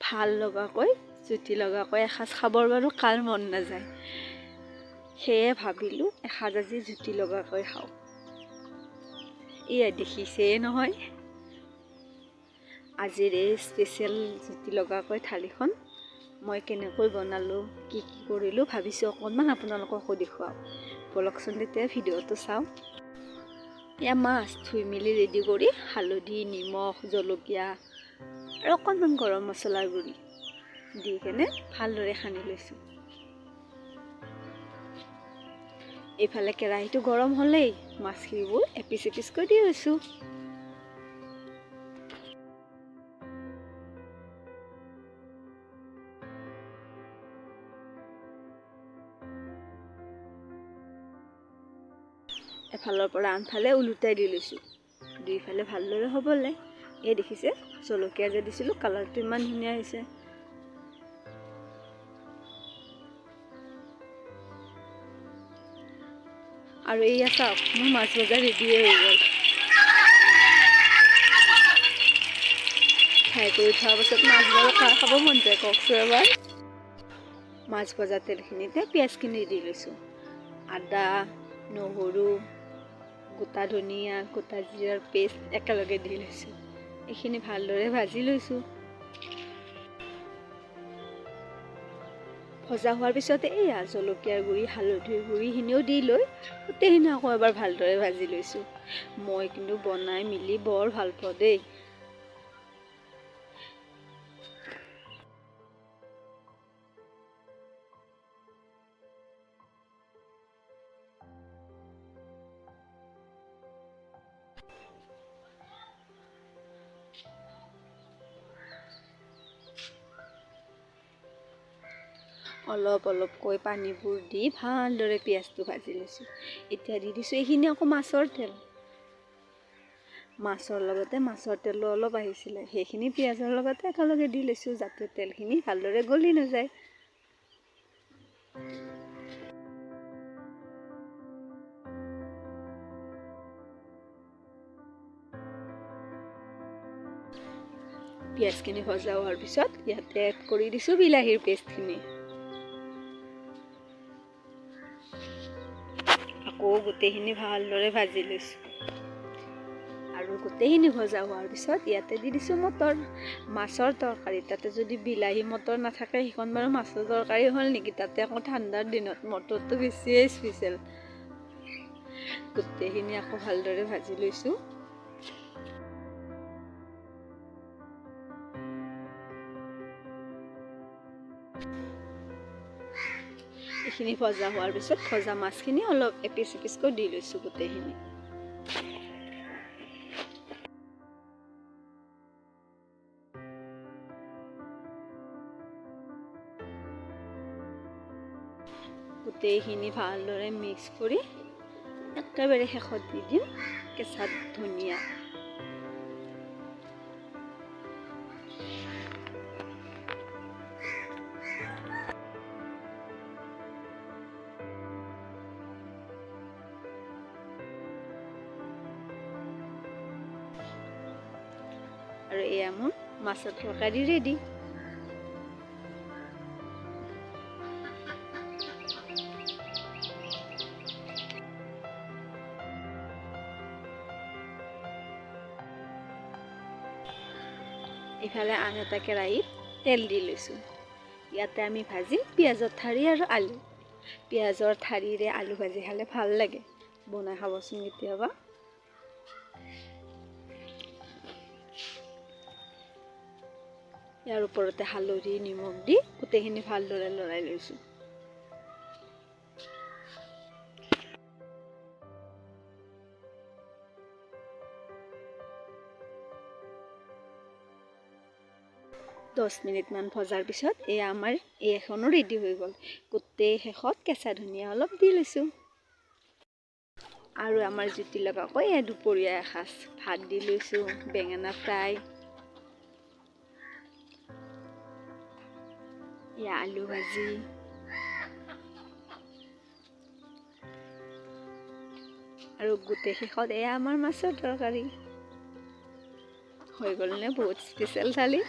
ভাল লগাকৈ জুতি লগাকৈ এসাঁজ খাবৰ বাৰু কাৰ মন নাযায়। সেয়ে ভাবিলোঁ এসাঁজ আজি জুতি লগাকৈ খাওঁ। এয়া দেখিছেই নহয় আজিৰ এই স্পেচিয়েল জুতি লগাকৈ থালিখন মই কেনেকৈ বনালোঁ, কি কৰিলোঁ ভাবিছোঁ অকণমান আপোনালোককো দেখুৱাওঁ। বলকচোন তেতিয়া ভিডিঅ'টো চাওঁ। এয়া মাছ ধুই মেলি ৰেডি কৰি হালধি, নিমখ, জলকীয়া আৰু অকণমান গৰম মছলাৰ গুড়ি দি কেনে ভালদৰে সানি লৈছোঁ। এইফালে কেৰাহীটো গৰম হ'লেই মাছখিনিবোৰ এপিচ এপিচকৈ দি লৈছোঁ। এফালৰ পৰা আনফালে ওলোটাই দি লৈছোঁ। দুইফালে ভালদৰে হ'বলৈ এই দেখিছে জলকীয়া যে দিছিলোঁ কালাৰটো ইমান ধুনীয়া হৈছে। আৰু এইয়া চাওক মোৰ মাছ ভজা ৰেডিয়ে হৈ গ'ল। ফ্ৰাই কৰি থোৱাৰ পাছত মাছ বাৰু খাব মন যায় কওকচোন এবাৰ। মাছ ভজা তেলখিনিতে পিঁয়াজখিনি দি লৈছোঁ। আদা, নহৰু, গোটা ধনিয়া, গোটা জিৰাৰ পেষ্ট একেলগে দি লৈছোঁ। এইখিনি ভালদৰে ভাজি লৈছোঁ। ভজা হোৱাৰ পিছতে এয়া জলকীয়াৰ গুড়ি, হালধিৰ গুড়িখিনিও দি লৈ গোটেইখিনি আকৌ এবাৰ ভালদৰে ভাজি লৈছোঁ। মই কিন্তু বনাই মেলি বৰ ভাল পাওঁ দেই। অলপ অলপকৈ পানীবোৰ দি ভালদৰে পিঁয়াজটো ভাজি লৈছোঁ। এতিয়া দি দিছোঁ এইখিনি আকৌ মাছৰ তেল। মাছৰ লগতে মাছৰ তেলো অলপ আহিছিলে সেইখিনি পিঁয়াজৰ লগতে একেলগে দি লৈছোঁ যাতে তেলখিনি ভালদৰে গলি নাযায়। পিঁয়াজখিনি ভজা হোৱাৰ পিছত ইয়াতে এড কৰি দিছোঁ বিলাহীৰ পেষ্টখিনি। আকৌ গোটেইখিনি ভালদৰে ভাজি লৈছোঁ। আৰু গোটেইখিনি ভজা হোৱাৰ পিছত ইয়াতে দি দিছোঁ মটৰ। মাছৰ তৰকাৰী তাতে যদি বিলাহী মটৰ নাথাকে সেইখন বাৰু মাছৰ তৰকাৰী হ'ল নেকি, তাতে আকৌ ঠাণ্ডাৰ দিনত মটৰটো বেছিয়ে স্পেচিয়েল। গোটেইখিনি আকৌ ভালদৰে ভাজি লৈছোঁ। এইখিনি ভজা হোৱাৰ পিছত ভজা মাছখিনি অলপ এপিচ এপিচকৈ দি লৈছোঁ গোটেইখিনি। গোটেইখিনি ভালদৰে মিক্স কৰি একেবাৰে শেষত দি দিম কেঁচা ধনিয়া। আৰু এয়া মোৰ মাছৰ তৰকাৰী ৰেডি। ইফালে আন এটা কেৰাহীত তেল দি লৈছোঁ। ইয়াতে আমি ভাজিম পিঁয়াজৰ ঠাৰি আৰু আলু। পিঁয়াজৰ ঠাৰিৰে আলু ভাজি খালে ভাল লাগে, বনাই খাবচোন কেতিয়াবা। ইয়াৰ ওপৰতে হালধি, নিমখ দি গোটেইখিনি ভালদৰে লৰাই লৈছোঁ। 10 মিনিটমান ভজাৰ পিছত এয়া আমাৰ এখনো ৰেডি হৈ গ'ল। গোটেই শেষত কেঁচা ধনিয়া অলপ দি লৈছোঁ। আৰু আমাৰ জুতি লগাকৈ এয়া দুপৰীয়া এসাঁজ ভাত দি লৈছোঁ, বেঙেনা ফ্ৰাই, এয়া আলু ভাজি, আৰু গোটেই শেষত এয়া আমাৰ মাছৰ তৰকাৰী। হৈ গ'লনে বহুত স্পেচিয়েল থালি।